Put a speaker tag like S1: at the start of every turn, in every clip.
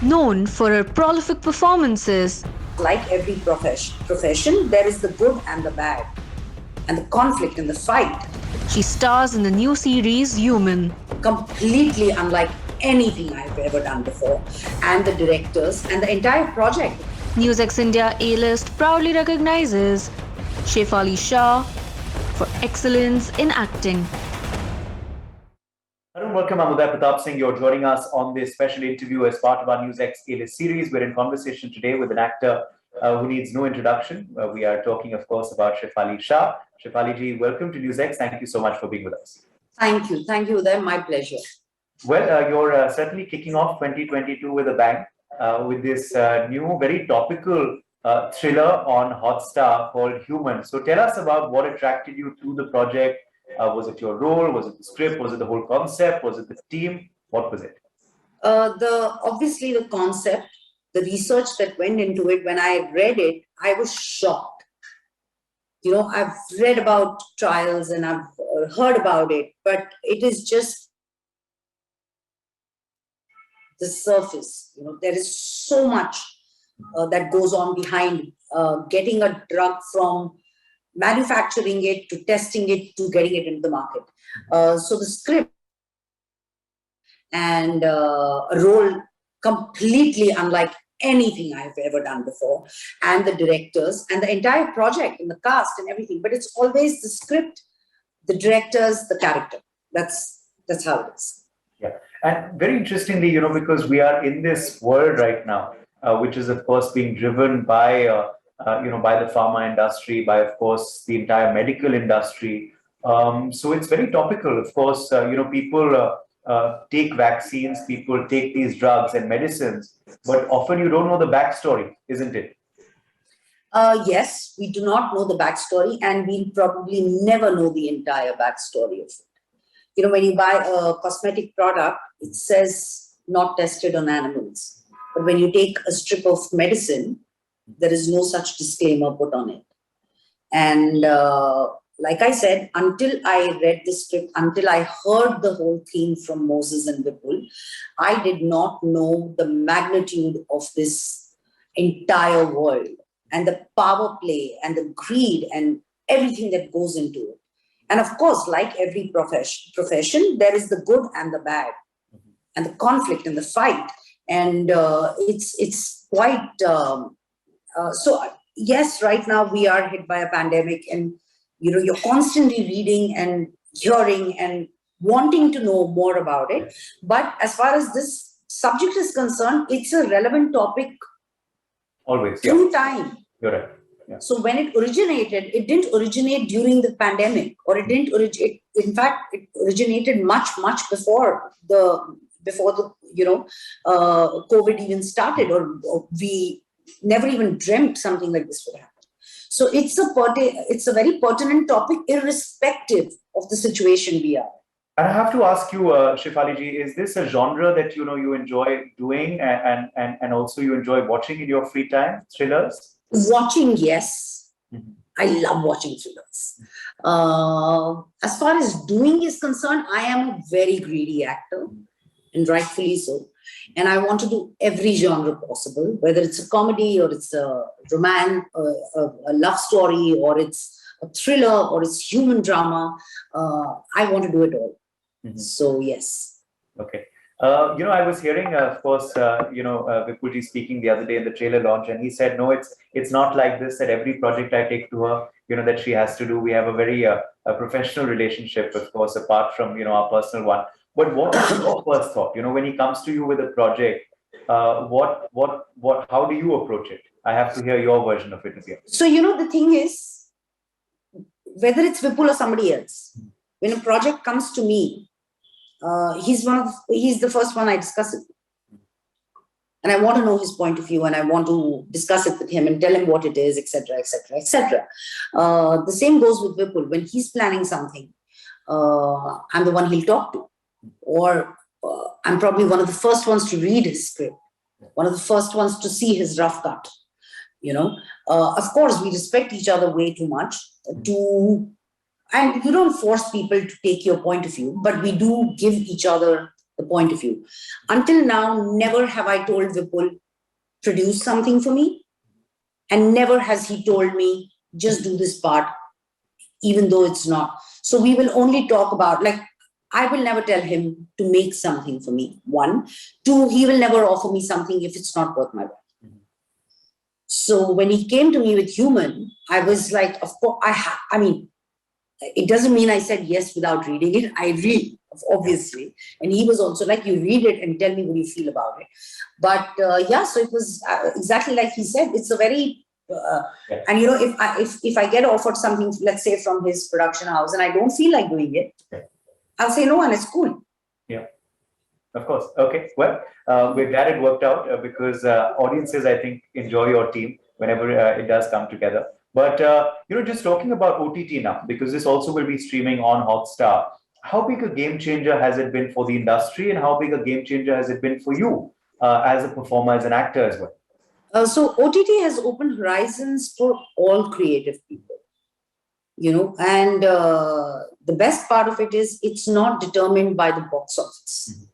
S1: Known for her prolific performances,
S2: Like every profession, there is the good and the bad, and the conflict and the fight.
S1: she stars in the new series Human.
S2: Completely unlike anything I've ever done before. And the directors and the entire project.
S1: NewsX India A-list proudly recognizes Shefali Shah for excellence in acting.
S3: Hello, welcome. I'm Uday Pratap Singh. You're joining us on this special interview as part of our NewsX A-list series. We're in conversation today with an actor who needs no introduction. We are talking, of course, about Shefali Shah. Shefali ji, welcome to NewsX. Thank you so much for being with us.
S2: Thank you, Uday. My pleasure.
S3: Well, you're certainly kicking off 2022 with a bang with this new, very topical thriller on Hotstar called Human. So tell us about what attracted you to the project. Was it your role? Was it the script? Was it the whole concept? Was it the team? What was it?
S2: Obviously the concept, the research that went into it. When I read it, I was shocked. You know, I've read about trials and I've heard about it, but it is just the surface. You know, there is so much that goes on behind getting a drug from manufacturing it to testing it to getting it into the market. So the script and a role completely unlike anything I've ever done before, and the directors and the entire project and the cast and everything. But it's always the script, the directors, the character. That's how it is.
S3: Yeah, and very interestingly, you know, because we are in this world right now, which is of course being driven by by the pharma industry, by of course the entire medical industry. So it's very topical. Of course, people take vaccines, people take these drugs and medicines, but often you don't know the backstory, isn't it?
S2: Yes, we do not know the backstory, and we'll probably never know the entire backstory of it. You know, when you buy a cosmetic product, it says not tested on animals. But when you take a strip of medicine, there is no such disclaimer put on it. And like I said, until I read the script, until I heard the whole theme from Moses and Vipul, I did not know the magnitude of this entire world and the power play and the greed and everything that goes into it. And of course, like every profession, there is the good and the bad, and the conflict and the fight. And it's quite... So yes, right now we are hit by a pandemic, and you're constantly reading and hearing and wanting to know more about it. But as far as this subject is concerned, it's a relevant topic
S3: Always,
S2: through time.
S3: You're right. Yeah.
S2: So when it originated, it didn't originate during the pandemic, or it didn't originate. In fact, it originated much before the COVID even started, or we never even dreamt something like this would happen. So it's a very pertinent topic, irrespective of the situation we are.
S3: And I have to ask you, Shefali ji, is this a genre that you enjoy doing and also you enjoy watching in your free time, thrillers?
S2: Watching, yes. Mm-hmm. I love watching thrillers. As far as doing is concerned, I am a very greedy actor, and rightfully so. And I want to do every genre possible, whether it's a comedy or it's a romance, a love story, or it's a thriller, or it's human drama. I want to do it all. Mm-hmm. So, yes.
S3: Okay. I was hearing, of course, Vipulji speaking the other day in the trailer launch, and he said, no, it's not like this, that every project I take to her, that she has to do. We have a very a professional relationship, of course, apart from, our personal one. But what was your first thought? When he comes to you with a project, how do you approach it? I have to hear your version of it as well.
S2: So, the thing is, whether it's Vipul or somebody else, when a project comes to me, he's the first one I discuss it. And I want to know his point of view, and I want to discuss it with him and tell him what it is, etc., etc., etc. The same goes with Vipul. When he's planning something, I'm the one he'll talk to. Or I'm probably one of the first ones to read his script, one of the first ones to see his rough cut. Of course, we respect each other way too much and you don't force people to take your point of view, but we do give each other the the point of view. Until now, never have I told Vipul, produce something for me. And never has he told me, just do this part, even though it's not. So we will only talk about, like, I will never tell him to make something for me. One. Two, he will never offer me something if it's not worth my while. So when he came to me with Human, I was like, of course, I mean, it doesn't mean I said yes without reading it. I read, obviously. And he was also like, you read it and tell me what you feel about it. But yeah, so it was exactly like he said. It's a very, and you know, if I get offered something, let's say from his production house, and I don't feel like doing it, I'll say no, and it's cool.
S3: Yeah. Of course. Okay. Well, we're glad it worked out because audiences, I think, enjoy your team whenever it does come together. But just talking about OTT now, because this also will be streaming on Hotstar. How big a game changer has it been for the industry, and how big a game changer has it been for you as a performer, as an actor as well?
S2: So OTT has opened horizons for all creative people. And the best part of it is it's not determined by the box office. Mm-hmm.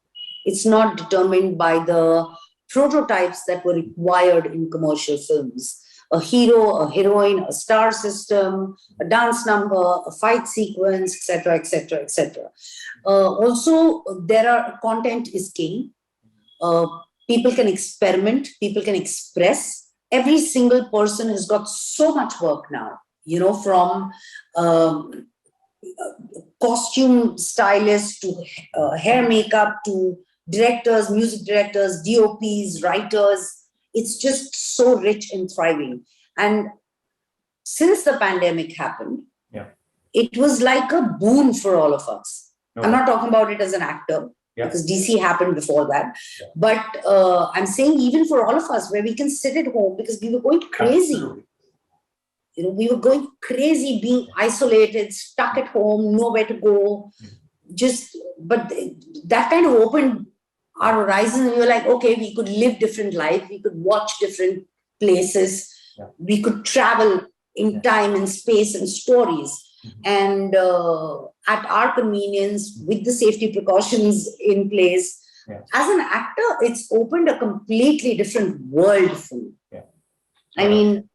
S2: It's not determined by the prototypes that were required in commercial films. A hero, a heroine, a star system, a dance number, a fight sequence, etc., etc., etc. Also, content is king. People can experiment, people can express. Every single person has got so much work now, from costume stylists to hair makeup to directors, music directors, DOPs, writers. It's just so rich and thriving. And since the pandemic happened, it was like a boon for all of us. No. I'm not talking about it as an actor, because DC happened before that. Yeah. But I'm saying even for all of us, where we can sit at home, because we were going crazy. Absolutely. We were going crazy, being isolated, stuck at home, nowhere to go. But that kind of opened our horizons, and we were like, okay, we could live different life, we could watch different places, we could travel in time and space and stories. And at our convenience, with the safety precautions in place. As an actor, it's opened a completely different world for me. I mean,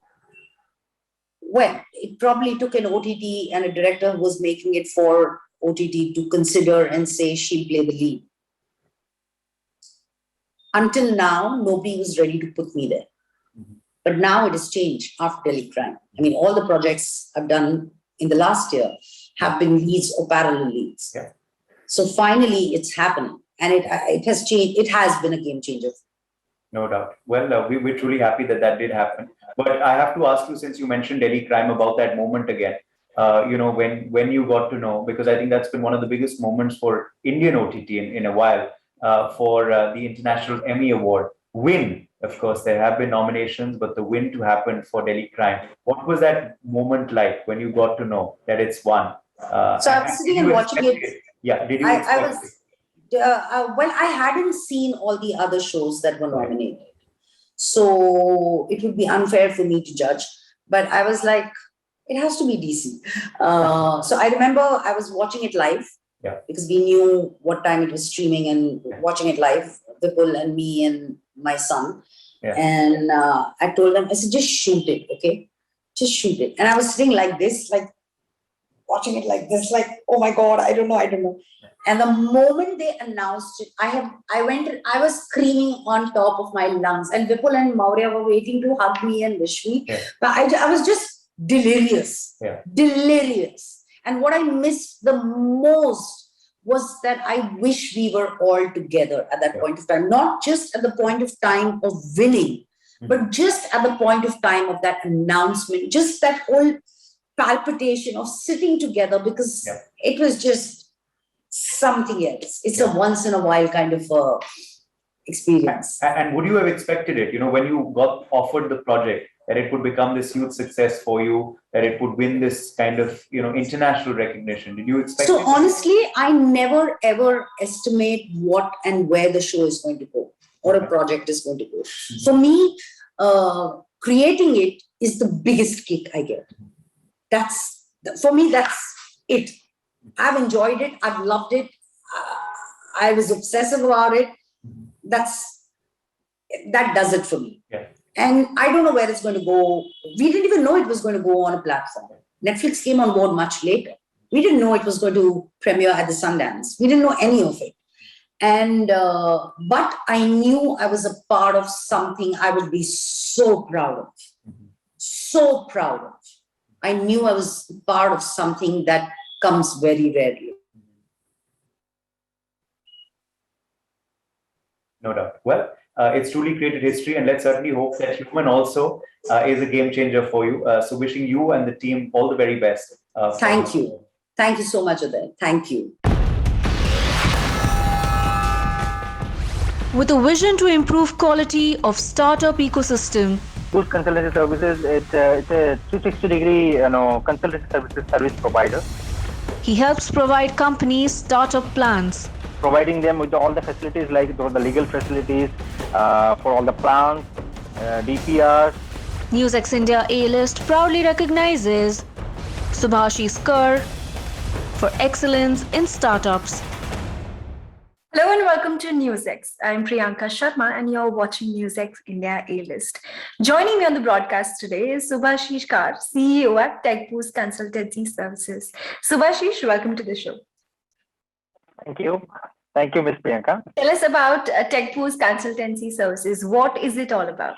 S2: it probably took an OTT and a director who was making it for OTT to consider and say she'll play the lead. Until now, nobody was ready to put me there. Mm-hmm. But now it has changed after Delhi Crime. I mean, all the projects I've done in the last year have been leads or parallel leads. Yeah. So finally, it's happening. And it has changed. It has been a game changer.
S3: No doubt. Well, we're truly happy that did happen. But I have to ask you, since you mentioned Delhi Crime, about that moment again. When you got to know, because I think that's been one of the biggest moments for Indian OTT in a while, for the International Emmy Award. Win, of course, there have been nominations, but the win to happen for Delhi Crime. What was that moment like when you got to know that it's won?
S2: So I was sitting and watching it.
S3: Yeah, did you expect it?
S2: Well, I hadn't seen all the other shows that were nominated. So it would be unfair for me to judge. But I was like, it has to be DC. So I remember I was watching it live. Yeah. Because we knew what time it was streaming and watching it live, Vipul and me and my son. Yeah. And I told them, I said, just shoot it, okay? Just shoot it. And I was sitting like this, like watching it like this, like, oh my God, I don't know. And the moment they announced it, I was screaming on top of my lungs. And Vipul and Maurya were waiting to hug me and wish me. Yeah. But I was just delirious. Yeah. Delirious. And what I missed the most was that I wish we were all together at that point of time, not just at the point of time of winning, but just at the point of time of that announcement, just that whole palpitation of sitting together, because it was just something else. It's a once in a while kind of experience.
S3: And would you have expected it, when you got offered the project, that it would become this huge success for you, that it would win this kind of, international recognition? Did you expect it?
S2: So honestly, I never ever estimate what and where the show is going to go or a project is going to go. Mm-hmm. For me, creating it is the biggest kick I get. For me, that's it. I've enjoyed it. I've loved it. I was obsessive about it. That does it for me.
S3: Yeah.
S2: And I don't know where it's going to go. We didn't even know it was going to go on a platform. Netflix came on board much later. We didn't know it was going to premiere at the Sundance. We didn't know any of it. And but I knew I was a part of something I would be so proud of. So proud of. I knew I was part of something that comes very rarely.
S3: No doubt. Well, it's truly created history, and let's certainly hope that Human also is a game changer for you. So, wishing you and the team all the very best.
S2: Thank you. Thank you so much, Uday. Thank you.
S1: With a vision to improve quality of startup ecosystem,
S4: Boost Consultancy Services, it's a 360-degree consultancy service provider.
S1: he helps provide companies startup plans,
S4: Providing them with all the facilities like the legal facilities for all the plans, DPRs.
S1: NewsX India A-list proudly recognizes Subhashish Kar for excellence in startups.
S5: Hello and welcome to NewsX. I'm Priyanka Sharma and you're watching NewsX India A-list. Joining me on the broadcast today is Subhashish Kar, CEO at TechBoost Consultancy Services. Subhashish, welcome to the show.
S4: Thank you. Thank you, Ms. Priyanka.
S5: Tell us about TechBoost Consultancy Services. What is it all about?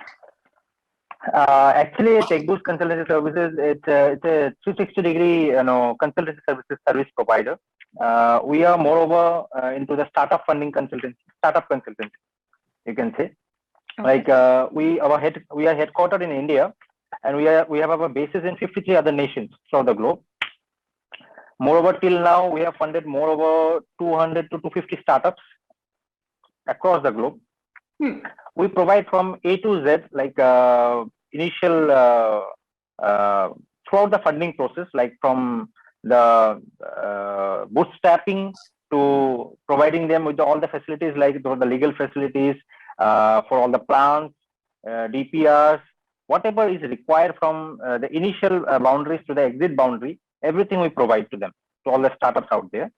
S4: Actually, TechBoost Consultancy Services, it's a 360-degree consultancy service provider. We are moreover into the startup funding consultancy, you can say.
S5: Okay.
S4: Like we are headquartered in India, and we have our bases in 53 other nations throughout the globe. Moreover, till now we have funded more over 200 to 250 startups across the globe. We provide from A to Z, like initial throughout the funding process, like from the bootstrapping to providing them with all the facilities like the legal facilities for all the plans, DPRs, whatever is required from the initial boundaries to the exit boundary, everything we provide to them, to all the startups out there.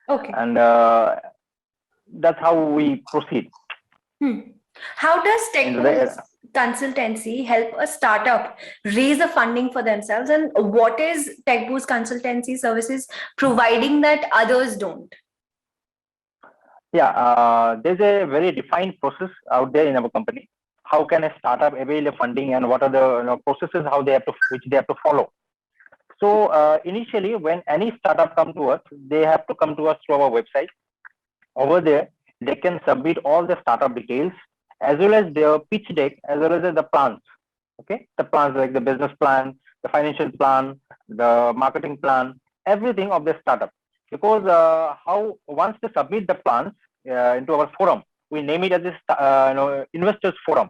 S5: Okay.
S4: And that's how we proceed.
S5: How does TechBoost Consultancy help a startup raise the funding for themselves? And what is TechBoost Consultancy Services providing that others don't?
S4: Yeah, there's a very defined process out there in our company. How can a startup avail funding, and what are the processes which they have to follow? So initially, when any startup come to us, they have to come to us through our website. Over there, they can submit all the startup details as well as their pitch deck, as well as the plans. Okay, the plans like the business plan, the financial plan, the marketing plan, everything of the startup. Because once they submit the plans into our forum, we name it as this investors forum.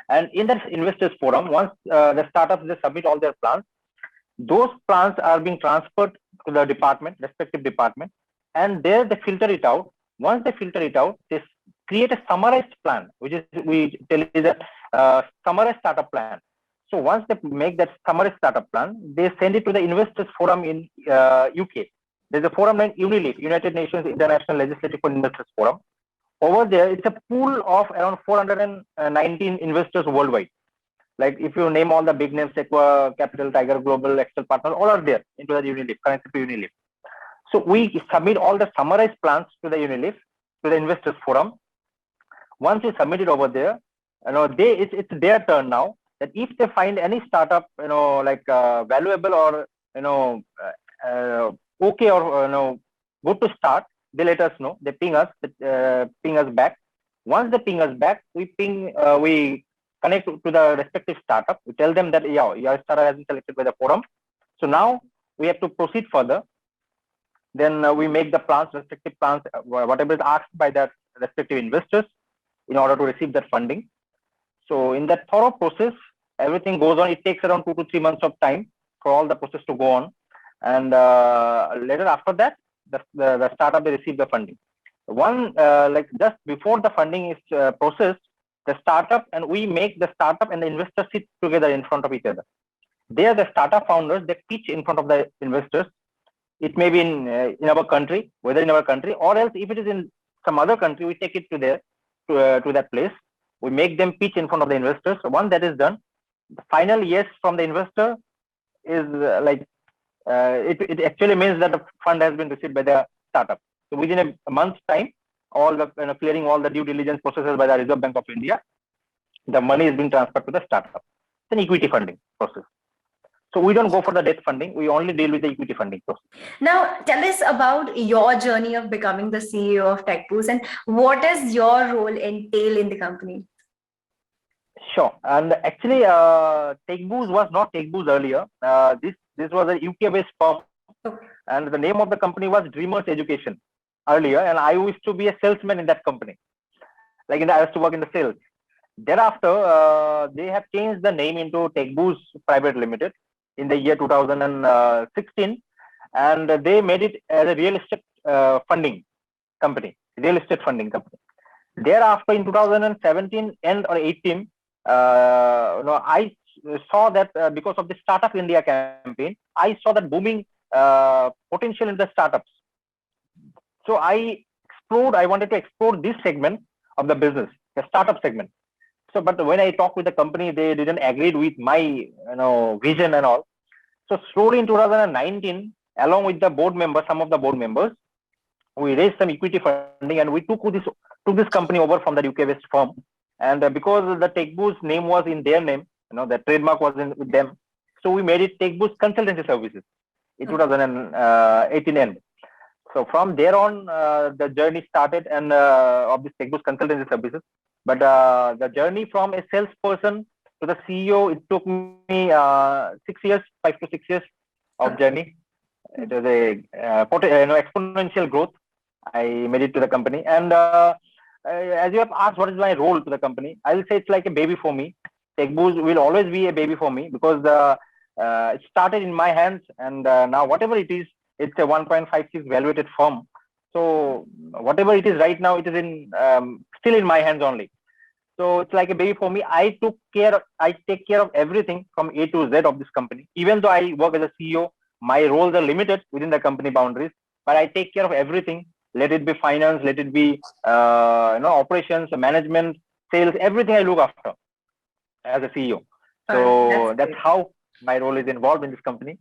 S4: And in that investors forum, once the startups they submit all their plans, those plans are being transferred to the respective department, and there they filter it out. Once they filter it out, they create a summarized plan, which is we tell is a summarized startup plan. So once they make that summarized startup plan, they send it to the investors forum in UK. There's a forum named UNILEF, United Nations International Legislative for Investors Forum. Over there, it's a pool of around 419 investors worldwide. Like if you name all the big names, Sequoia, Capital, Tiger Global, Excel Partners, all are there into the UNILEF, connected to UNILEF. So we submit all the summarized plans to the UNILEF, to the investors forum. Once we submit it over there, it's their turn now. That if they find any startup, valuable or okay or good to start, they let us know. They ping us back. Once they ping us back, we connect to the respective startup. We tell them that your startup has been selected by the forum. So now we have to proceed further. Then we make the respective plans, whatever is asked by the respective investors in order to receive that funding. So in that thorough process, everything goes on. It takes around 2 to 3 months of time for all the process to go on. And later after that, the startup, they receive the funding. Just before the funding is processed, the startup and we make the startup and the investors sit together in front of each other. They are the startup founders. They pitch in front of the investors. It may be in our country, whether in our country, or else if it is in some other country, we take it to there to that place. We make them pitch in front of the investors. So once that is done, the final yes from the investor is it actually means that the fund has been received by the startup. So within a month's time, all the clearing all the due diligence processes by the Reserve Bank of India, the money is being transferred to the startup. It's an equity funding process. So we don't go for the debt funding. We only deal with the equity funding process.
S5: Now, tell us about your journey of becoming the CEO of TechBoost and what does your role entail in the company?
S4: Sure. And actually, TechBoost was not TechBoost earlier. This was a UK-based firm, and the name of the company was Dreamers Education earlier. And I used to be a salesman in that company. I used to work in the sales. Thereafter, they have changed the name into TechBoost Private Limited in the year 2016, and they made it as a real estate funding company. Thereafter, in 2017 and or 18, I saw that because of the Startup India campaign, I saw that booming potential in the startups. So I wanted to explore this segment of the business, the startup segment. So, but when I talked with the company, they didn't agree with my vision and all. So slowly in 2019, along with the board members, some of the board members, we raised some equity funding and we took this company over from the UK-based firm. And because the TechBoost name was in their name, the trademark was with them, so we made it TechBoost Consultancy Services in 2018 end. So from there on, the journey started and of this TechBoost Consultancy Services. But the journey from a salesperson to the CEO, it took me 6 years, 5 to 6 years of journey. It was a exponential growth. I made it to the company. And as you have asked, what is my role to the company? I will say it's like a baby for me. TechBoost will always be a baby for me because it started in my hands, and now whatever it is, it's a 1.56 valuated firm. So whatever it is right now, it is still in my hands only. So it's like a baby for me. I take care of everything from A to Z of this company. Even though I work as a CEO, my roles are limited within the company boundaries, but I take care of everything. Let it be finance, let it be operations, management, sales, everything I look after as a CEO. So that's how my role is involved in this company.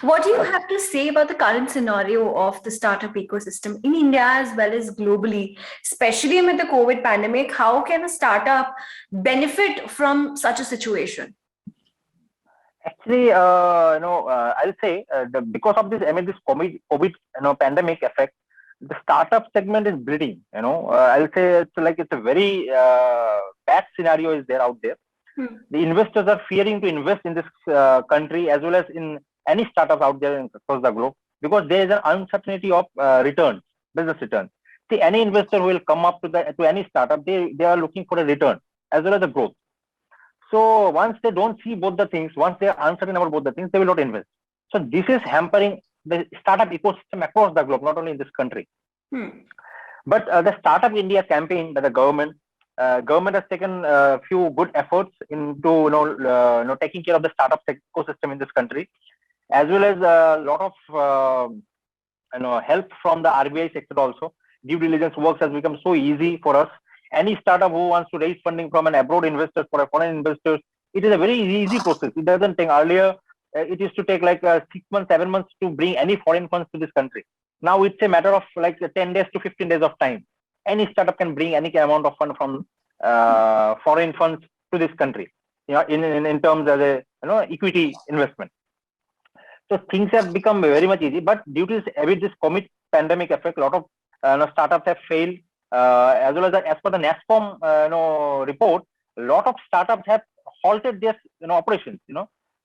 S5: What do you have to say about the current scenario of the startup ecosystem in India as well as globally, especially with the COVID pandemic? How can a startup benefit from such a situation?
S4: Actually, I'll say because of this, this COVID pandemic effect, the startup segment is bleeding. I'll say it's a very bad scenario is there out there. The investors are fearing to invest in this country as well as in any startup out there across the globe because there is an uncertainty of returns, business returns. See, any investor who will come up to any startup, they are looking for a return as well as a growth. So once they don't see both the things, once they are uncertain about both the things, they will not invest. So this is hampering the startup ecosystem across the globe, not only in this country. But the Startup India campaign by the government has taken a few good efforts into taking care of the startup ecosystem in this country, as well as a lot of help from the RBI sector also. Due diligence works has become so easy for us. Any startup who wants to raise funding from an abroad investor for a foreign investor, it is a very easy process. It doesn't take earlier. It used to take 6 months, 7 months to bring any foreign funds to this country. Now it's a matter of 10 days to 15 days of time. Any startup can bring any amount of fund from foreign funds to this country, in terms of equity investment. So things have become very much easy. But due to this COVID pandemic effect, a lot of startups have failed. As well as per the NASSCOM report, a lot of startups have halted their operations.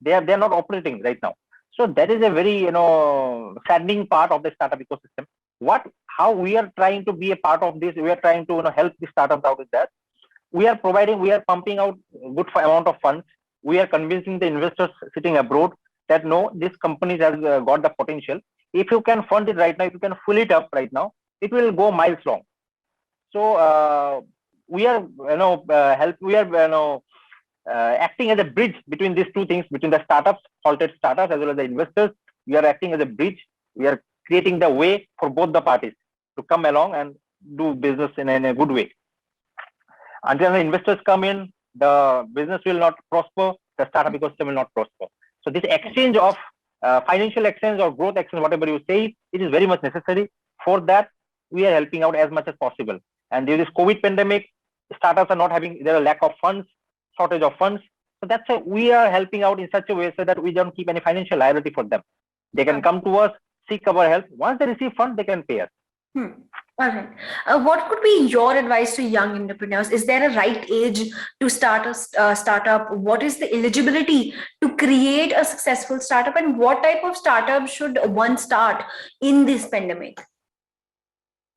S4: They are not operating right now. So that is a very saddening part of the startup ecosystem. How we are trying to be a part of this? We are trying to help the startups out with that. We are pumping out good amount of funds. We are convincing the investors sitting abroad that no, this company has got the potential. If you can fund it right now, if you can fill it up right now, it will go miles long. So we are acting as a bridge between these two things, between the halted startups as well as the investors, we are acting as a bridge. We are creating the way for both the parties to come along and do business in a good way. Until the investors come in, the business will not prosper, the startup ecosystem will not prosper. So this exchange of financial exchange or growth exchange, whatever you say, it is very much necessary. For that, we are helping out as much as possible. And during this COVID pandemic, startups are not having, there are lack of funds, shortage of funds. So that's why we are helping out in such a way so that we don't keep any financial liability for them. They can come to us, seek our help. Once they receive funds, they can pay us.
S5: All right. What would be your advice to young entrepreneurs? Is there a right age to start a startup? What is the eligibility to create a successful startup? And what type of startup should one start in this pandemic?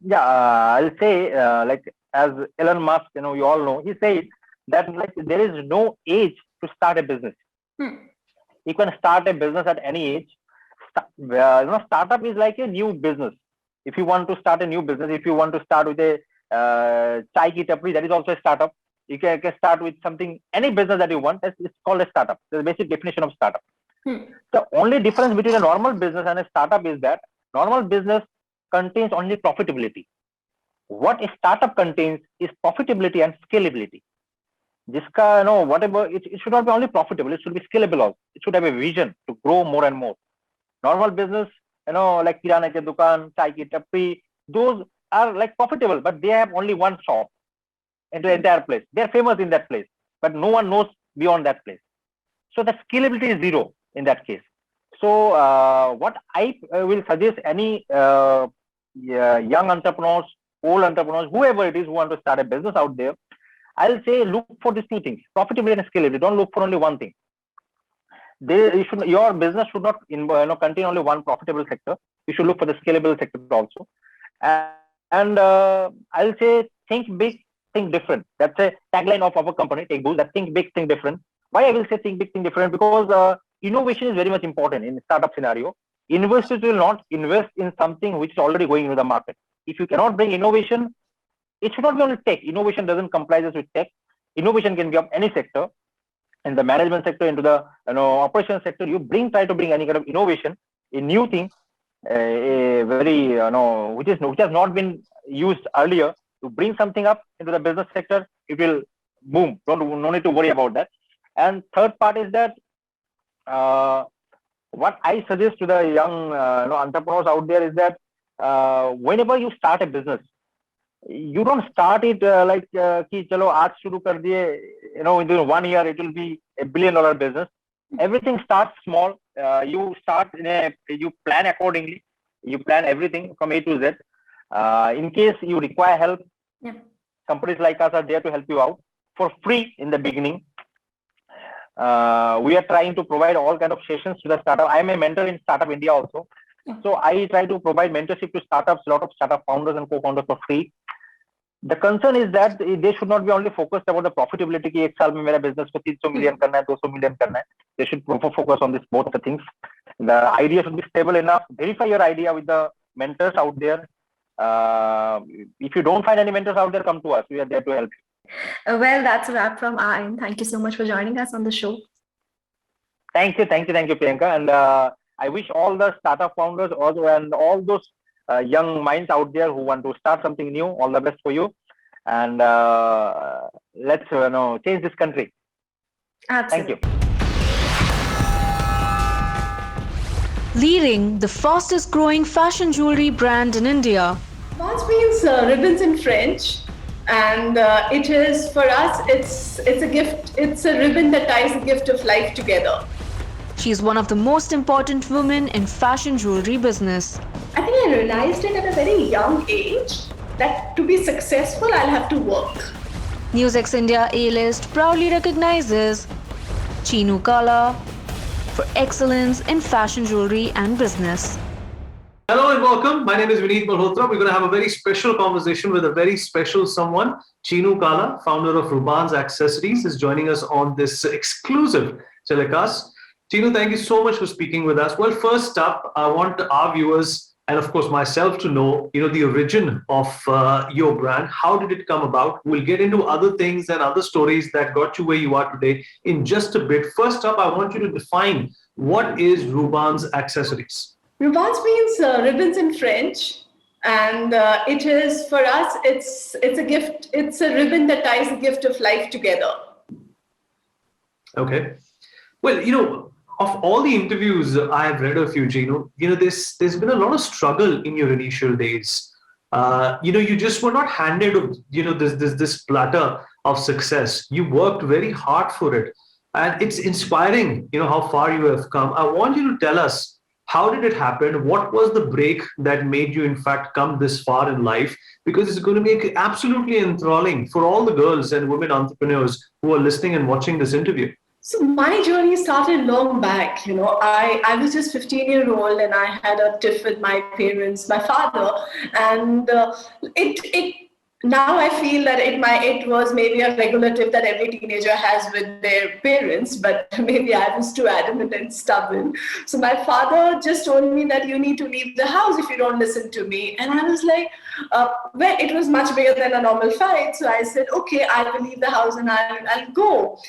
S4: Yeah, I'll say, like as Elon Musk, you all know, he said that like there is no age to start a business. You can start a business at any age. Startup is like a new business. If you want to start a new business, if you want to start with a chai ki tapri, that is also a startup. You can start with something, any business that you want, it's called a startup. The basic definition of startup. The only difference between a normal business and a startup is that normal business contains only profitability. What a startup contains is profitability and scalability. Jiska, whatever, it should not be only profitable, it should be scalable also. It should have a vision to grow more and more. Normal business, like kirana ke dukan, chai ki tapri, those are like profitable, but they have only one shop in the entire place. They're famous in that place, but no one knows beyond that place. So the scalability is zero in that case. So what I will suggest any young entrepreneurs, old entrepreneurs, whoever it is who want to start a business out there, I'll say look for these two things, profitability and scalability. Don't look for only one thing. Your business should not contain only one profitable sector. You should look for the scalable sector also. And I'll say think big, think different. That's a tagline of our company, Take Boost, that think big, think different. Why I will say think big, think different? Because innovation is very much important in startup scenario. Investors will not invest in something which is already going into the market. If you cannot bring innovation, it should not be only tech. Innovation doesn't comprise with tech. Innovation can be of any sector. In the management sector, into the operations sector, try to bring any kind of innovation, a new thing, a very which has not been used earlier. To bring something up into the business sector, it will boom. No need to worry about that. And third part is that what I suggest to the young entrepreneurs out there is that whenever you start a business, you don't start it like ki chalo aaj shuru kar diye, within 1 year it will be $1 billion business. Everything starts small. You plan accordingly. You plan everything from A to Z. In case you require help, companies like us are there to help you out for free in the beginning. We are trying to provide all kind of sessions to the startup. I am a mentor in Startup India also. So I try to provide mentorship to startups, a lot of startup founders and co-founders for free. The concern is that they should not be only focused about the profitability. Ki ek saal mein mera business ko 300 million karna hai, 200 million karna hai. They should focus on this both the things. The idea should be stable enough. Verify your idea with the mentors out there. If you don't find any mentors out there, come to us. We are there to help you.
S5: Well, that's a wrap from our end. Thank you so much for joining us on the show.
S4: Thank you, Priyanka. And I wish all the startup founders also and all those young minds out there who want to start something new, all the best for you. And let's change this country.
S5: Absolutely.
S4: Thank you.
S1: Leading the fastest growing fashion jewelry brand in India.
S6: Vase means ribbons in French, and it is for us. It's a gift. It's a ribbon that ties the gift of life together.
S1: She's one of the most important women in fashion jewelry business.
S6: I think I realized it at a very young age that to be successful, I'll have to work.
S1: NewsX India A-list proudly recognizes Chinu Kala for excellence in fashion jewelry and business.
S7: Hello and welcome. My name is Vineet Malhotra. We're going to have a very special conversation with a very special someone. Chinu Kala, founder of Ruban's Accessories, is joining us on this exclusive telecast. Chinu, thank you so much for speaking with us. Well, first up, I want our viewers and of course myself to know, the origin of your brand. How did it come about? We'll get into other things and other stories that got you where you are today in just a bit. First up, I want you to define what is Ruban's accessories.
S6: Rubans means ribbons in French, and it is for us. It's a gift. It's a ribbon that ties the gift of life together.
S7: Okay. Well, of all the interviews I have read of you, Gino, there's been a lot of struggle in your initial days. You just were not handed, this platter of success. You worked very hard for it, and it's inspiring, how far you have come. I want you to tell us, how did it happen? What was the break that made you, in fact, come this far in life? Because it's going to be absolutely enthralling for all the girls and women entrepreneurs who are listening and watching this interview.
S6: So my journey started long back. I was just 15-year-old and I had a tiff with my parents, my father, and now I feel that it was maybe a regular tip that every teenager has with their parents, but maybe I was too adamant and stubborn. So my father just told me that you need to leave the house if you don't listen to me. And I was like, well, it was much bigger than a normal fight. So I said, okay, I will leave the house and I'll go.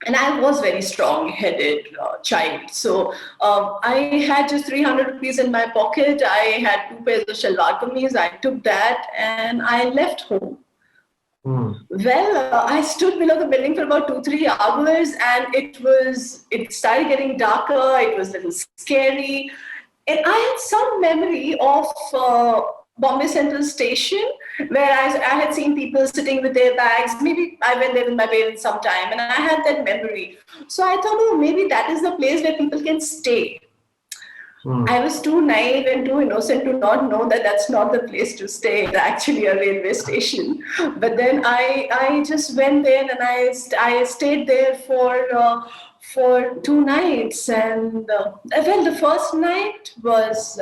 S6: And I was very strong-headed child. So I had just 300 rupees in my pocket. I had 2 pairs of shalwar kameez. I took that and I left home. Well, I stood below the building for about 2-3 hours, and it started getting darker. It was a little scary. And I had some memory of Bombay Central Station, where I had seen people sitting with their bags. Maybe I went there with my parents sometime, and I had that memory. So I thought, oh, maybe that is the place where people can stay. I was too naive and too innocent to not know that that's not the place to stay. It's actually a railway station. But then I just went there and I stayed there for 2 nights. And well, the first night was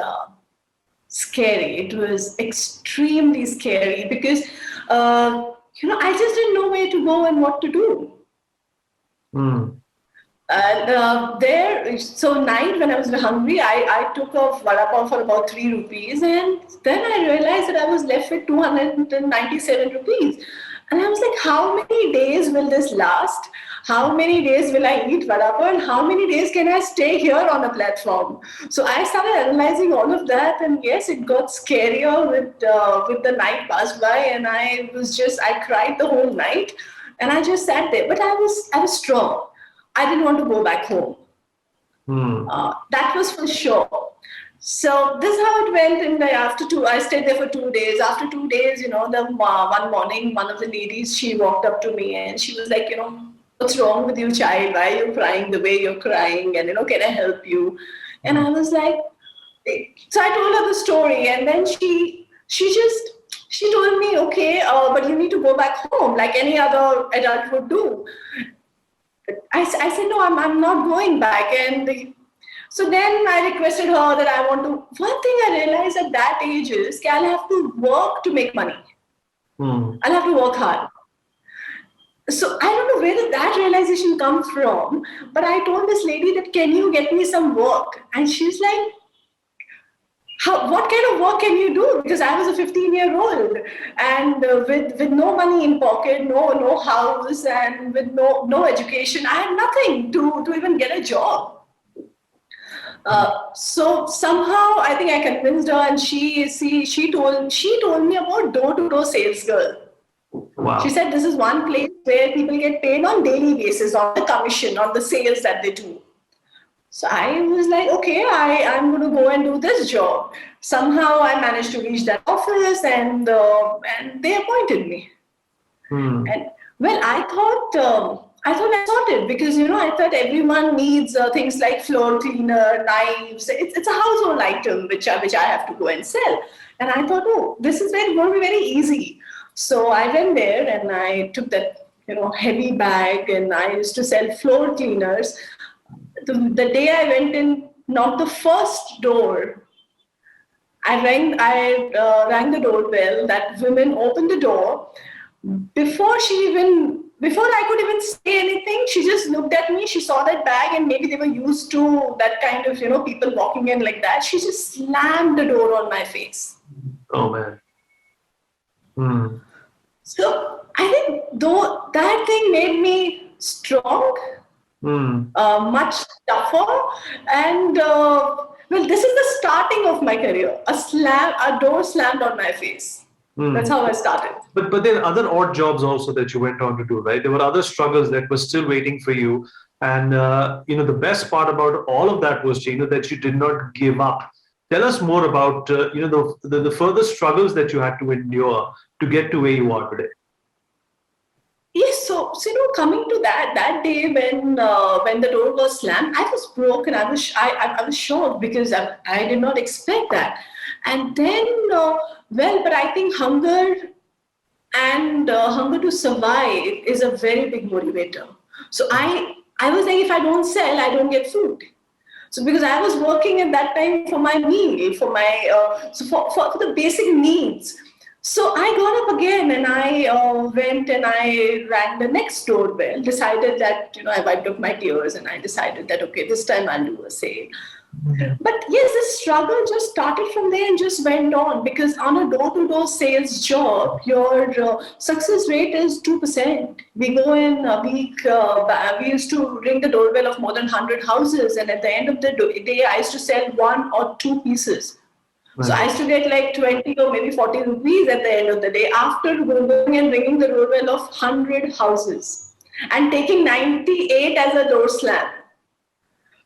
S6: scary. It was extremely scary because, I just didn't know where to go and what to do. And so night when I was hungry, I took a vada pav for about 3 rupees, and then I realized that I was left with 297 rupees. And I was like, how many days will this last? How many days will I eat vada pav, and how many days can I stay here on the platform? So I started analyzing all of that, and yes, it got scarier with the night passed by, and I cried the whole night, and I just sat there. But I was strong. I didn't want to go back home. That was for sure. So this is how it went. And I stayed there for 2 days. After 2 days, one morning, one of the ladies, she walked up to me and she was like, what's wrong with you, child? Why are you crying the way you're crying? And, can I help you? And I was like, so I told her the story. And then she told me, okay, but you need to go back home like any other adult would do. I said, no, I'm not going back. And so then I requested her that I want to. One thing I realized at that age is I'll have to work to make money. I'll have to work hard. So I don't know where did that realization come from, but I told this lady that, can you get me some work? And she's like, what kind of work can you do? Because I was a 15-year-old and with no money in pocket, no house, and with no education, I had nothing to even get a job. So somehow I think I convinced her, and she told me about door-to-door sales girl.
S7: Wow.
S6: She said this is one place where people get paid on daily basis on the commission, on the sales that they do. So I was like, okay, I'm going to go and do this job. Somehow I managed to reach that office, and they appointed me. And well, I thought I sorted, because I thought everyone needs things like floor cleaner, knives. It's a household item which I have to go and sell. And I thought, oh, this is going to be very easy. So I went there and I took that heavy bag, and I used to sell floor cleaners. The day I went in, not the first door, I rang the doorbell. That woman opened the door. Before she even before I could even say anything, she just looked at me. She saw that bag, and maybe they were used to that kind of, people walking in like that. She just slammed the door on my face.
S7: Oh man. Hmm.
S6: So I think though that thing made me strong,
S7: Hmm.
S6: much tougher, and well, this is the starting of my career. A door slammed on my face.
S7: Hmm.
S6: That's how I started.
S7: But there are other odd jobs also that you went on to do, right? There were other struggles that were still waiting for you, and the best part about all of that was, that you did not give up. Tell us more about the further struggles that you had to endure to get to where you are today.
S6: Yes, so coming to that day when the door was slammed, I was broken. I was shocked because I did not expect that. And then but I think hunger and hunger to survive is a very big motivator. So I was like, if I don't sell, I don't get food. So because I was working at that time for my meal, for my for the basic needs. So I got up again and I went and I rang the next doorbell. Decided that I wiped up my tears and I decided that okay, this time I'll do a sale. But yes, the struggle just started from there and just went on, because on a door-to-door sales job, your success rate is 2%. We go in a week, we used to ring the doorbell of more than 100 houses, and at the end of the day, I used to sell 1 or 2 pieces.
S7: Right.
S6: So I used to get like 20 or maybe 40 rupees at the end of the day after going and ringing the doorbell of 100 houses and taking 98 as a door slam.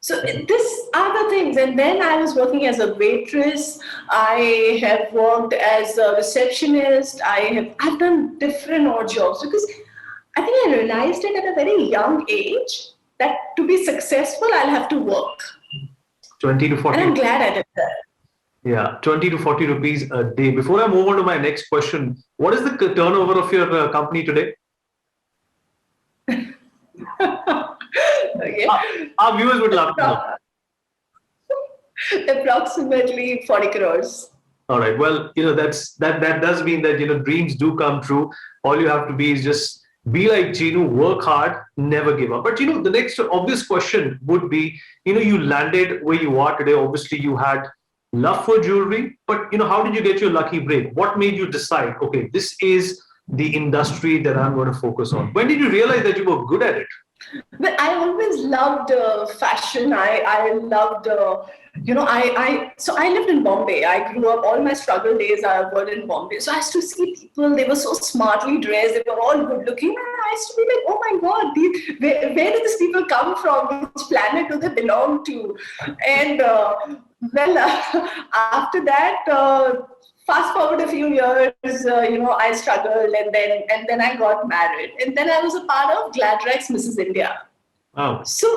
S6: So these are the things. And then I was working as a waitress. I have worked as a receptionist. I've done different odd jobs, because I think I realized it at a very young age that to be successful, I'll have to work.
S7: 20 to 40.
S6: And I'm glad I did that.
S7: Yeah, 20 to 40 rupees a day. Before I move on to my next question, what is the turnover of your company today?
S6: Okay.
S7: Our viewers would love to know.
S6: Approximately 40 crores.
S7: All right. Well, that does mean that dreams do come true. All you have to be is just be like Jinu, work hard, never give up. But the next obvious question would be, you landed where you are today. Obviously, you had love for jewelry, but how did you get your lucky break? What made you decide, okay, this is the industry that I'm going to focus on? When did you realize that you were good at it?
S6: But I always loved fashion. I loved, so I lived in Bombay. I grew up, all my struggle days were in Bombay. So I used to see people, they were so smartly dressed, they were all good looking. And I used to be like, oh my God, where did these people come from? Which planet do they belong to? And after that, fast forward a few years, I struggled, and then I got married, and then I was a part of Gladrax Mrs. India.
S7: Oh.
S6: So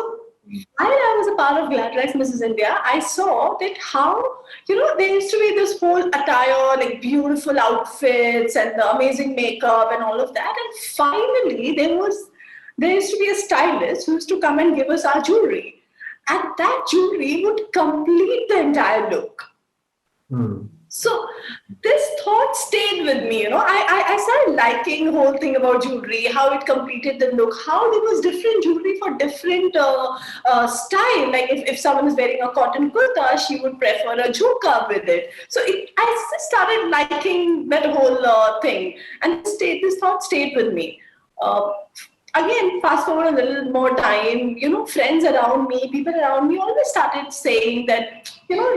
S6: while I was a part of Gladrax Mrs. India, I saw that how there used to be this whole attire, like beautiful outfits and the amazing makeup and all of that, and finally there used to be a stylist who used to come and give us our jewelry, and that jewelry would complete the entire look.
S7: Hmm.
S6: So this thought stayed with me, I started liking the whole thing about jewelry, how it completed the look, how there was different jewelry for different style. Like if someone is wearing a cotton kurta, she would prefer a jhumka with it. So I just started liking that whole thing, and this thought stayed with me. Again, fast forward a little more time, friends around me, people around me always started saying that,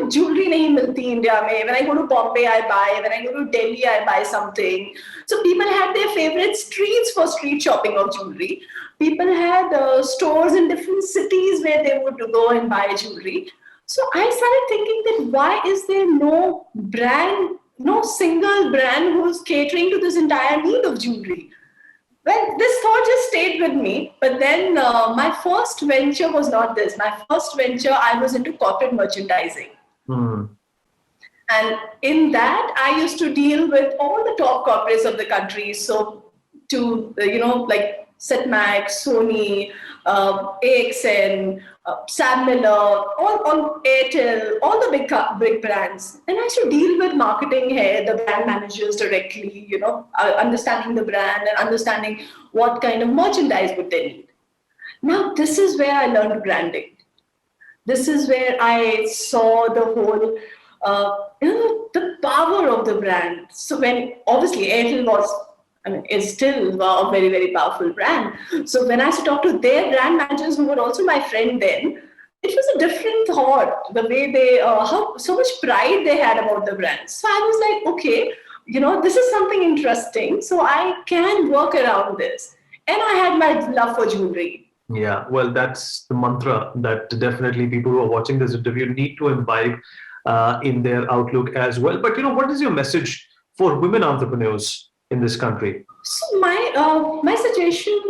S6: jewelry nahi milti India mein. When I go to Bombay, I buy. When I go to Delhi, I buy something. So people had their favorite streets for street shopping of jewelry. People had stores in different cities where they would go and buy jewelry. So I started thinking that why is there no single brand who's catering to this entire need of jewelry? Well, this thought just stayed with me. But then my first venture was not this. My first venture, I was into corporate merchandising.
S7: Hmm.
S6: And in that, I used to deal with all the top corporates of the country. So like Setmax, Sony, AXN, Sam Miller, all Airtel, all the big brands. And I used to deal with marketing here, the brand managers directly, understanding the brand and understanding what kind of merchandise would they need. Now, this is where I learned branding. This is where I saw the whole, the power of the brand. So when obviously Airtel is still a very, very powerful brand. So when I used to talk to their brand managers who were also my friend then, it was a different thought, the way they, how so much pride they had about the brand. So I was like, okay, this is something interesting. So I can work around this. And I had my love for jewelry.
S7: Yeah, well, that's the mantra that definitely people who are watching this interview need to imbibe in their outlook as well. But what is your message for women entrepreneurs in this country?
S6: So my suggestion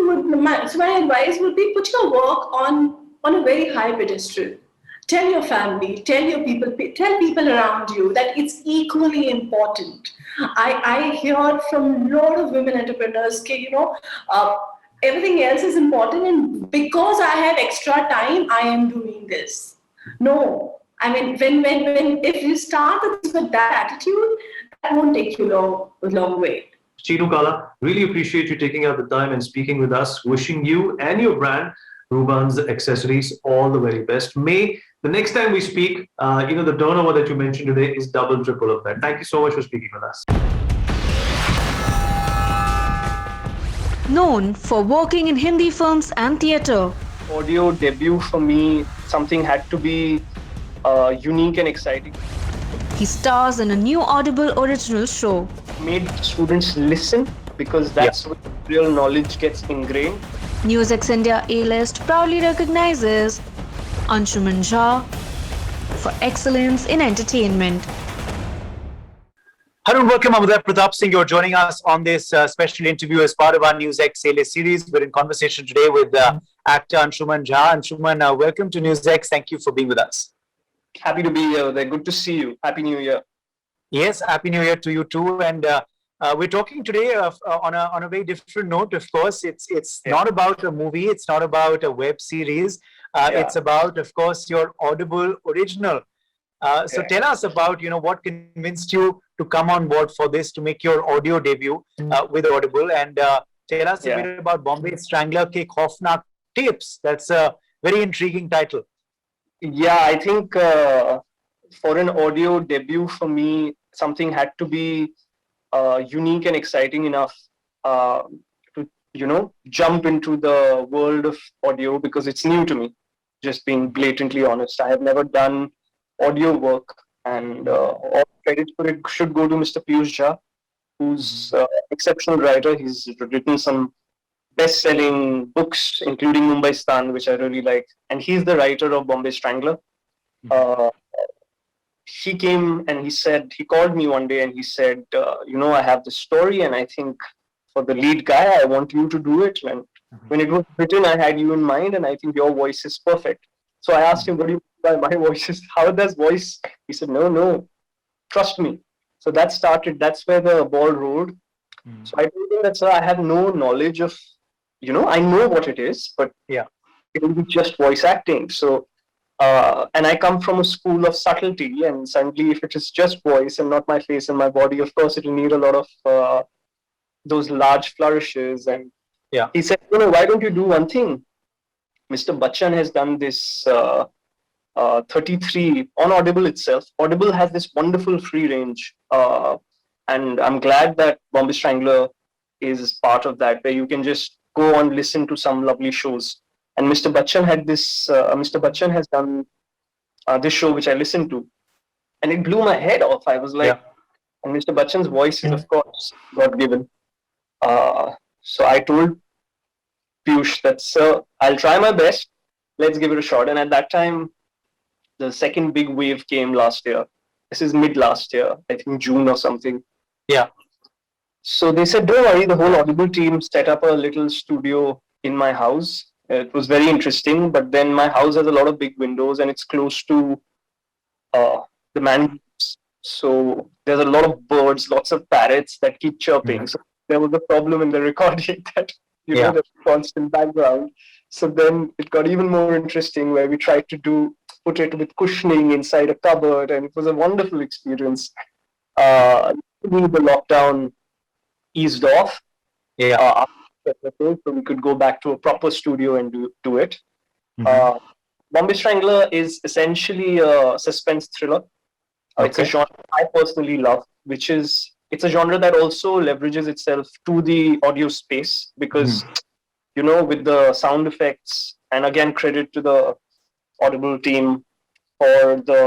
S6: my advice would be, put your work on a very high pedestal. Tell your family, tell people around you that it's equally important. I hear from a lot of women entrepreneurs, everything else is important, and because I have extra time, I am doing this. No, I mean, when if you start with that attitude, that won't take you a long way.
S7: Chinu Kala, really appreciate you taking out the time and speaking with us. Wishing you and your brand, Ruban's Accessories, all the very best. May the next time we speak, the turnover that you mentioned today is double, triple of that. Thank you so much for speaking with us.
S1: Known for working in Hindi films and theatre,
S8: audio debut for me, something had to be unique and exciting.
S1: he stars in a new Audible original show.
S8: Made students listen, because that's where real knowledge gets ingrained.
S1: NewsX India A-List proudly recognizes Anshuman Jha for excellence in entertainment.
S9: Hello and welcome. I'm Uday Pratap Singh. You're joining us on this special interview as part of our NewsX A-List series. We're in conversation today with actor Anshuman Jha. Anshuman, welcome to NewsX. Thank you for being with us.
S8: Happy to be here. They're good to see you. Happy New Year.
S9: Yes, Happy New Year to you too. And we're talking today on a very different note. Of course, it's not about a movie. It's not about a web series. It's about, of course, your Audible original. So tell us about, what convinced you to come on board for this, to make your audio debut with Audible, and tell us a bit about Bombay Strangler Ke Khaufnak Tapes. That's a very intriguing title.
S8: Yeah, I think for an audio debut for me, something had to be unique and exciting enough to, jump into the world of audio, because it's new to me. Just being blatantly honest, I have never done audio work, and all credit for it should go to Mr. Piyush Jha, who's an exceptional writer. He's written some best-selling books, including Mumbai Stan, which I really like. And he's the writer of Bombay Strangler. He came and he called me one day and he said, I have this story, and I think for the lead guy, I want you to do it. And when it was written, I had you in mind, and I think your voice is perfect. So I asked him, what do you mean by my voice? How does voice? He said, no, trust me. So that started, that's where the ball rolled. So I told him that, sir, I have no knowledge of, I know what it is, but it will be just voice acting. So, and I come from a school of subtlety, and suddenly if it is just voice and not my face and my body, of course, it will need a lot of those large flourishes. And he said, why don't you do one thing? Mr. Bachchan has done this 33 on Audible itself. Audible has this wonderful free range. And I'm glad that Bombay Strangler is part of that, where you can just go and listen to some lovely shows. And Mr. Bachchan had this, Mr. Bachchan has done this show which I listened to, and it blew my head off. I was like, and Mr. Bachchan's voice is, of course, God given. So I told Piyush that, sir, I'll try my best. Let's give it a shot. And at that time, the second big wave came last year. This is mid last year, I think June or something.
S9: Yeah.
S8: So they said, don't worry, the whole Audible team set up a little studio in my house. It was very interesting, but then my house has a lot of big windows and it's close to the mangroves. So there's a lot of birds, lots of parrots that keep chirping. So there was a problem in the recording that, there's constant background. So then it got even more interesting, where we tried to put it with cushioning inside a cupboard, and it was a wonderful experience. The lockdown eased off,
S9: Yeah.
S8: so we could go back to a proper studio and do it.
S9: Mhm.
S8: Bombay Strangler is essentially a suspense thriller. It's a
S9: Okay.
S8: genre I personally love, it's a genre that also leverages itself to the audio space, because with the sound effects, and again credit to the Audible team for the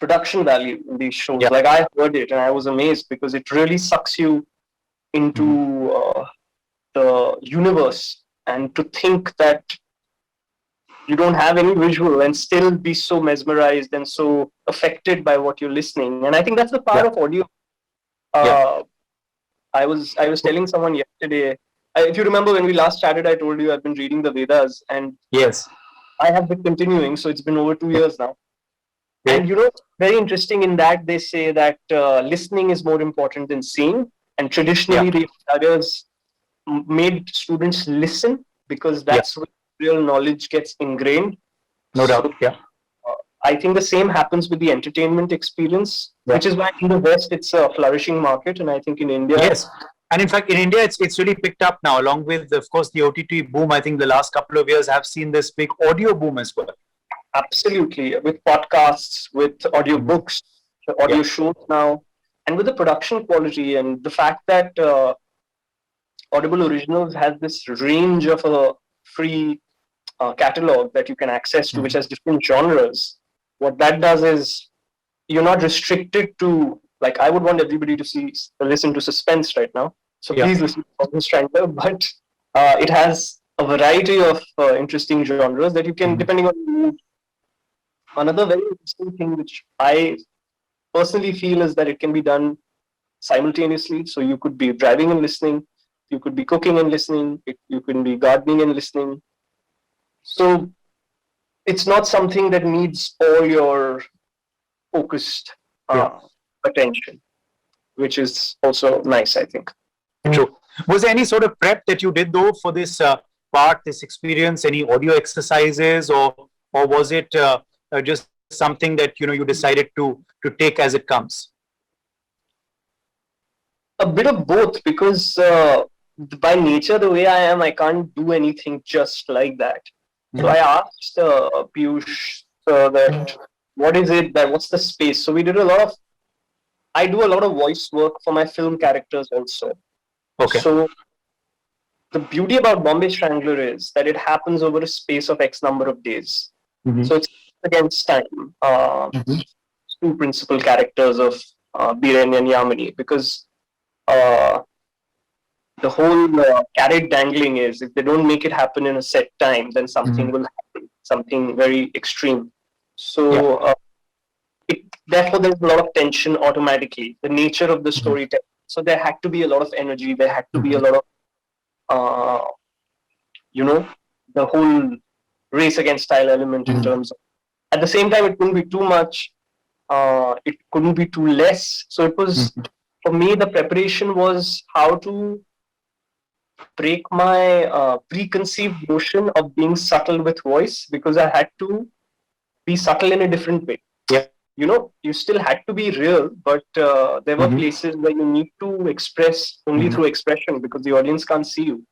S8: production value in these shows.
S9: Yeah.
S8: Like, I heard it and I was amazed, because it really sucks you into the universe, and to think that you don't have any visual and still be so mesmerized and so affected by what you're listening. And I think that's the power
S9: Yeah.
S8: of audio.
S9: Yeah.
S8: I was telling someone yesterday, if you remember when we last chatted, I told you I've been reading the Vedas, and
S9: Yes.
S8: I have been continuing. So it's been over 2 years now.
S9: Great.
S8: And very interesting in that they say that listening is more important than seeing. And traditionally, the acharyas made students listen, because that's where real knowledge gets ingrained.
S9: No doubt. Yeah.
S8: I think the same happens with the entertainment experience, which is why in the West it's a flourishing market, and I think in India,
S9: Yes. And in fact, in India, it's really picked up now, along with, of course, the OTT boom. I think the last couple of years have seen this big audio boom as well.
S8: absolutely, with podcasts, with audiobooks, audio shows now, and with the production quality and the fact that Audible Originals has this range of a free catalog that you can access to, which has different genres. What that does is you're not restricted to, like, I would want everybody to listen to suspense right now. So please listen to Bombay Strangler, but it has a variety of interesting genres that you can, depending on the mood. Another very interesting thing which I personally feel is that it can be done simultaneously. So you could be driving and listening, you could be cooking and listening, you can be gardening and listening. So it's not something that needs all your focused attention, which is also nice, I think.
S9: True. Was there any sort of prep that you did though for this part, this experience? Any audio exercises, or was it just something that you decided to take as it comes?
S8: A bit of both, because by nature, the way I am, I can't do anything just like that. So I asked Piyush that what's the space? So we did I do a lot of voice work for my film characters also.
S9: Okay.
S8: So the beauty about Bombay Strangler is that it happens over a space of X number of days. So it's against time. Two principal characters of Biren and Yamini, because the whole carrot dangling is, if they don't make it happen in a set time, then something will happen, something very extreme. So therefore there's a lot of tension automatically, the nature of the storytelling. So there had to be a lot of energy, there had to be a lot of the whole race against style element in terms of, at the same time it couldn't be too much, it couldn't be too less. So it was, for me, the preparation was how to break my preconceived notion of being subtle with voice, because I had to be subtle in a different way.
S9: Yeah.
S8: You still had to be real, but there were places where you need to express only through expression, because the audience can't see you.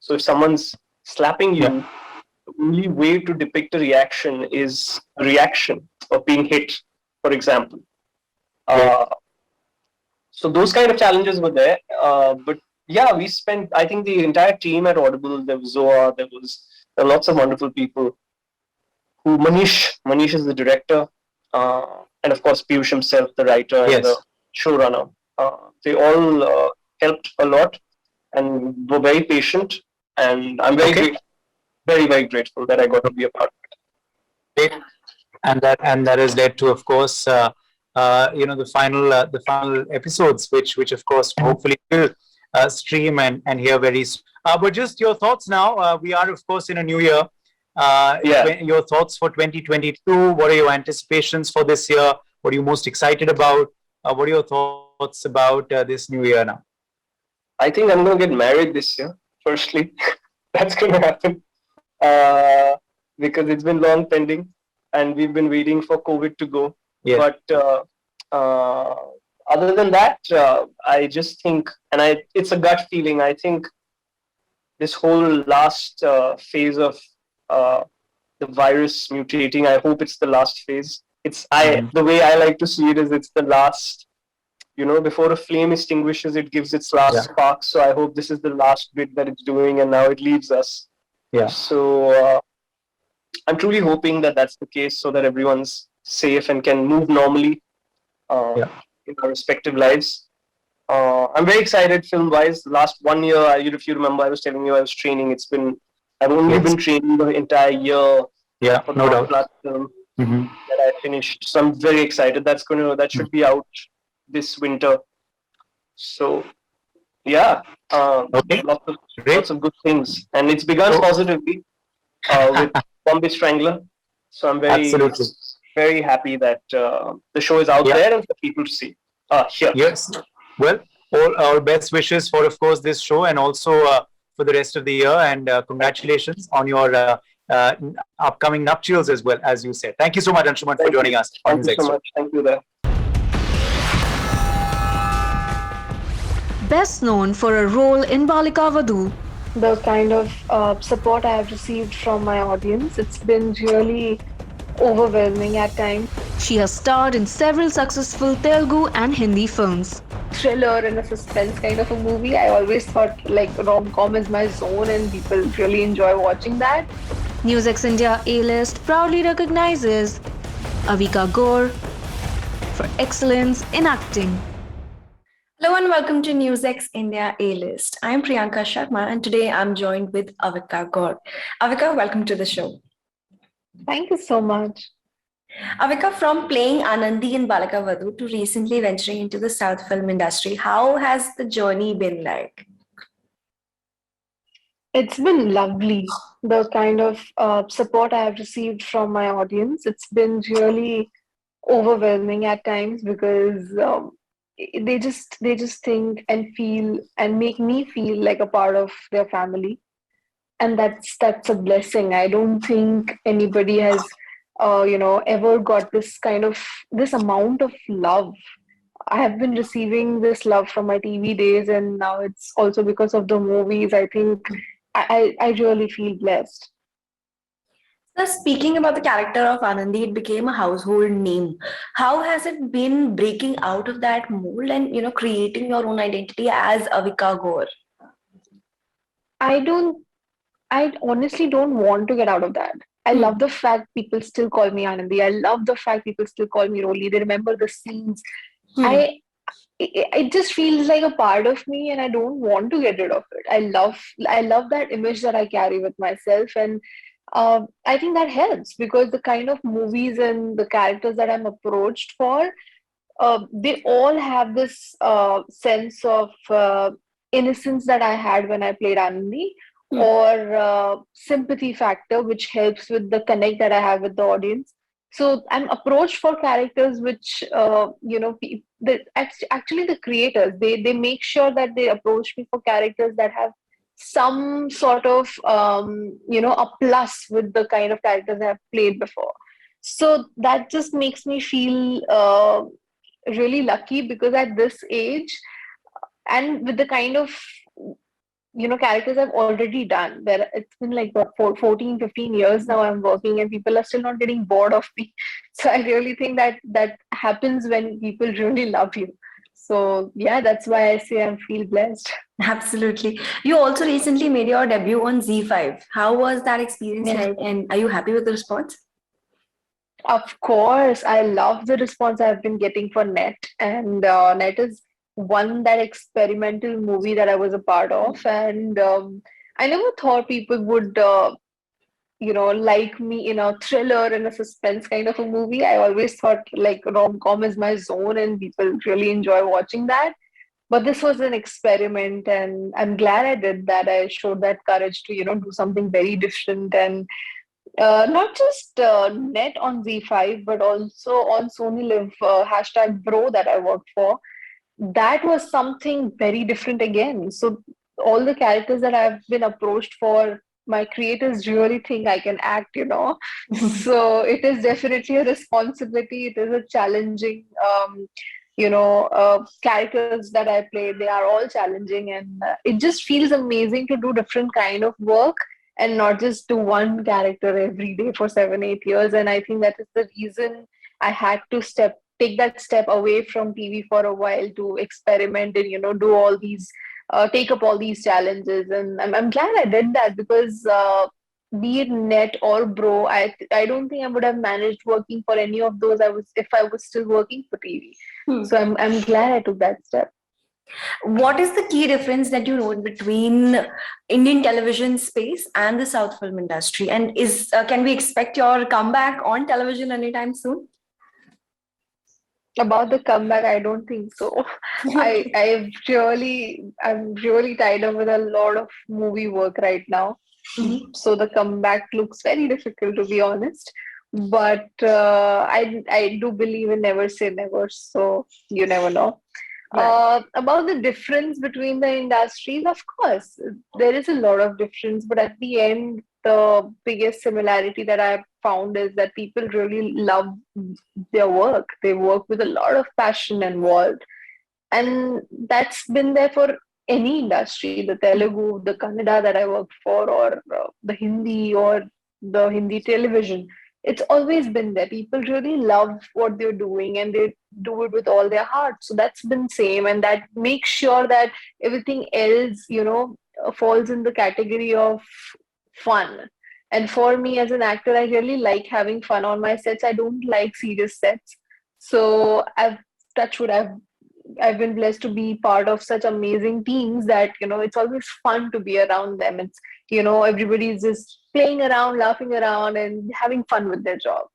S8: So if someone's slapping you, the only way to depict a reaction is a reaction of being hit, for example. So those kind of challenges were there. But yeah, we spent, I think the entire team at Audible, there was Zoa, there were lots of wonderful people. Manish is the director, and of course Piyush himself, the writer and the showrunner. They all helped a lot and were very patient, and I'm very very grateful that I got to be a part of it.
S9: And that has led to, of course, the final episodes, which of course hopefully will stream and hear very soon. But just your thoughts now. We are, of course, in a new year. Your thoughts for 2022. What are your anticipations for this year? What are you most excited about? What are your thoughts about this new year now?
S8: I think I'm going to get married this year, firstly. that's going to happen because it's been long pending and we've been waiting for COVID to go.
S9: Yeah.
S8: But other than that, I just think, and it's a gut feeling. I think this whole last phase of the virus mutating, I hope it's the last phase. The way I like to see it is it's the last, before a flame extinguishes, it gives its last spark. So I hope this is the last bit that it's doing, and now it leaves us.
S9: Yeah.
S8: So I'm truly hoping that that's the case, so that everyone's safe and can move normally in our respective lives. I'm very excited film-wise. Last 1 year, if you remember, I was telling you I was training. I've only been training the entire year for the
S9: no doubt.
S8: last film that I finished. So I'm very excited. That should be out this winter. So yeah, lots of good things, and it's begun positively with Bombay Strangler. So I'm very happy that the show is out there and for people to see. Here.
S9: Yes. Well, all our best wishes for, of course, this show and also for the rest of the year. And congratulations on your upcoming nuptials as well, as you said. Thank you so much, Anshuman, for joining us.
S8: Thank you so much. Thank you there.
S1: Best known for a role in Balika Vadhu,
S5: The kind of support I have received from my audience, it's been really overwhelming at times.
S1: she has starred in several successful Telugu and Hindi films.
S5: Thriller and a suspense kind of a movie. I always thought like rom-com is my zone and people really enjoy watching that.
S1: NewsX India A-List proudly recognizes Avika Gore for excellence in acting.
S5: Hello and welcome to NewsX India A-List. I'm Priyanka Sharma and today I'm joined with Avika Gore. Avika, welcome to the show. Thank you so much. Avika, from playing Anandi in Balika Vadhu to recently venturing into the South film industry, how has the journey been like? It's been lovely. The kind of support I have received from my audience, it's been really overwhelming at times because they just think and feel and make me feel like a part of their family, and that's a blessing. I don't think anybody has ever got this amount of love. I have been receiving this love from my TV days, and now it's also because of the movies. I think I really feel blessed. So speaking about the character of Anandi, it became a household name. How has it been breaking out of that mold and creating your own identity as Avika Gore? I honestly don't want to get out of that. I love the fact people still call me Anandi. I love the fact people still call me Roli. They remember the scenes. It just feels like a part of me, and I don't want to get rid of it. I love that image that I carry with myself, and I think that helps because the kind of movies and the characters that I'm approached for, they all have this sense of innocence that I had when I played Anandi, or sympathy factor, which helps with the connect that I have with the audience. So I'm approached for characters which, actually the creators, they make sure that they approach me for characters that have some sort of, a plus with the kind of characters I have played before. So that just makes me feel really lucky because at this age and with the kind of characters I've already done, where it's been like 14, 15 years now I'm working and people are still not getting bored of me. So I really think that happens when people really love you. So yeah, that's why I say I feel blessed. Absolutely. You also recently made your debut on Z5. How was that experience like, and are you happy with the response? Of course, I love the response I've been getting for Net, and Net is that experimental movie that I was a part of, and I never thought people would, like me in a thriller and a suspense kind of a movie. I always thought like rom-com is my zone, and people really enjoy watching that. But this was an experiment, and I'm glad I did that. I showed that courage to, do something very different, and not just Net on Z5, but also on Sony Live hashtag Bro that I worked for. That was something very different again. So all the characters that I've been approached for
S10: my creators really think I can act, So it is definitely a responsibility. It is a challenging, characters that I play. They are all challenging, and it just feels amazing to do different kind of work and not just do one character every day for 7, 8 years. And I think that is the reason I had to take that step away from TV for a while to experiment and do all these take up all these challenges. And I'm glad I did that because be it net or bro, I don't think I would have managed working for any of those if I was still working for TV. So I'm glad I took that step.
S5: What is the key difference that you know between Indian television space and the South film industry? And can we expect your comeback on television anytime soon?
S10: About the comeback, I don't think so. I'm really tied up with a lot of movie work right now. So the comeback looks very difficult, to be honest. But I do believe in never say never. So you never know. Right. About the difference between the industries, of course, there is a lot of difference. But at the end, the biggest similarity that I've found is that people really love their work. They work with a lot of passion involved. And that's been there for any industry, the Telugu, the Kannada that I work for, or the Hindi or the Hindi television. It's always been there. People really love what they're doing and they do it with all their heart. So that's been same, and that makes sure that everything else, falls in the category of fun. And for me as an actor, I really like having fun on my sets. I don't like serious sets. So touched wood, I've been blessed to be part of such amazing teams that, it's always fun to be around them. It's, everybody's just playing around, laughing around, and having fun with their job.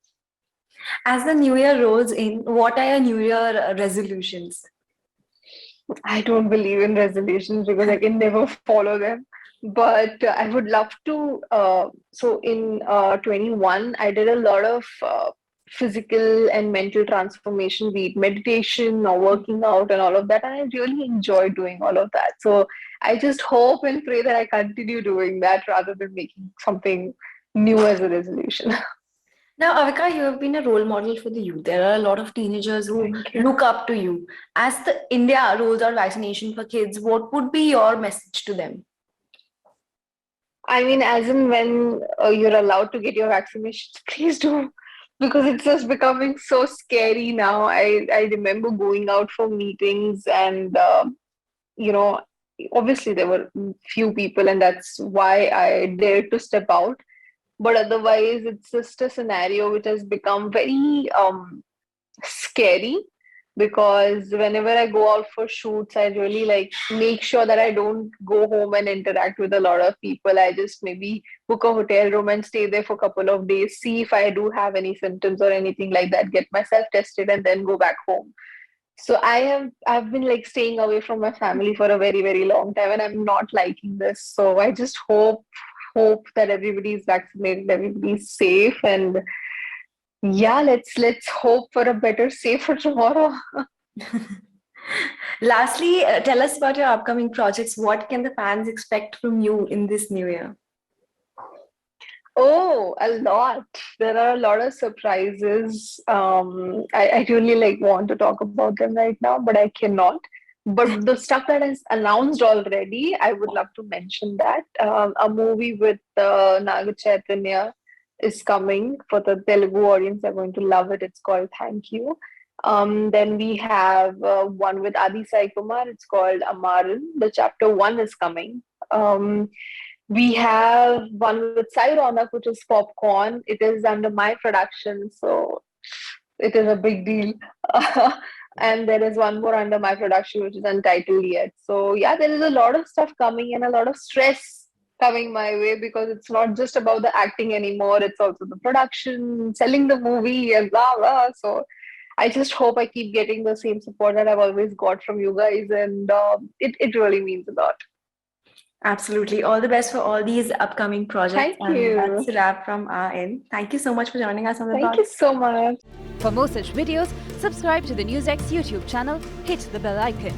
S5: As the new year rolls in, what are your new year resolutions?
S10: I don't believe in resolutions because I can never follow them. But I would love to. So in 21, I did a lot of physical and mental transformation, be it meditation or working out and all of that. And I really enjoy doing all of that. So I just hope and pray that I continue doing that rather than making something new as a resolution.
S5: Now, Avika, you have been a role model for the youth. There are a lot of teenagers who look up to you. As the India rolls out vaccination for kids, what would be your message to them?
S10: I mean, as in when you're allowed to get your vaccinations, please do. Because it's just becoming so scary now. I remember going out for meetings and, obviously there were few people and that's why I dared to step out. But otherwise, it's just a scenario which has become very scary because whenever I go out for shoots, I really make sure that I don't go home and interact with a lot of people. I just maybe book a hotel room and stay there for a couple of days, see if I do have any symptoms or anything like that, get myself tested and then go back home. So I've been staying away from my family for a very, very long time and I'm not liking this. So I just hope that everybody is vaccinated, everybody's safe, and yeah, let's hope for a better, safer tomorrow.
S5: Lastly, tell us about your upcoming projects. What can the fans expect from you in this new year?
S10: Oh, a lot. There are a lot of surprises. I really want to talk about them right now, but I cannot. But the stuff that is announced already, I would love to mention that. A movie with Naga Chaitanya is coming for the Telugu audience. They're going to love it. It's called Thank You. Then we have one with Adi Sai Kumar. It's called Amaran. The chapter 1 is coming. We have one with Sai Ronak, which is Popcorn. It is under my production, so it is a big deal. And there is one more under my production, which is Untitled Yet. So yeah, there is a lot of stuff coming and a lot of stress coming my way because it's not just about the acting anymore. It's also the production, selling the movie and blah, blah. So I just hope I keep getting the same support that I've always got from you guys. And it really means a lot.
S5: Absolutely. All the best for all these upcoming projects.
S10: Thank you.
S5: And that's a wrap from our end. Thank you so much for joining us on the podcast.
S10: Thank you so much.
S11: For more such videos, subscribe to the NewsX YouTube channel, hit the bell icon.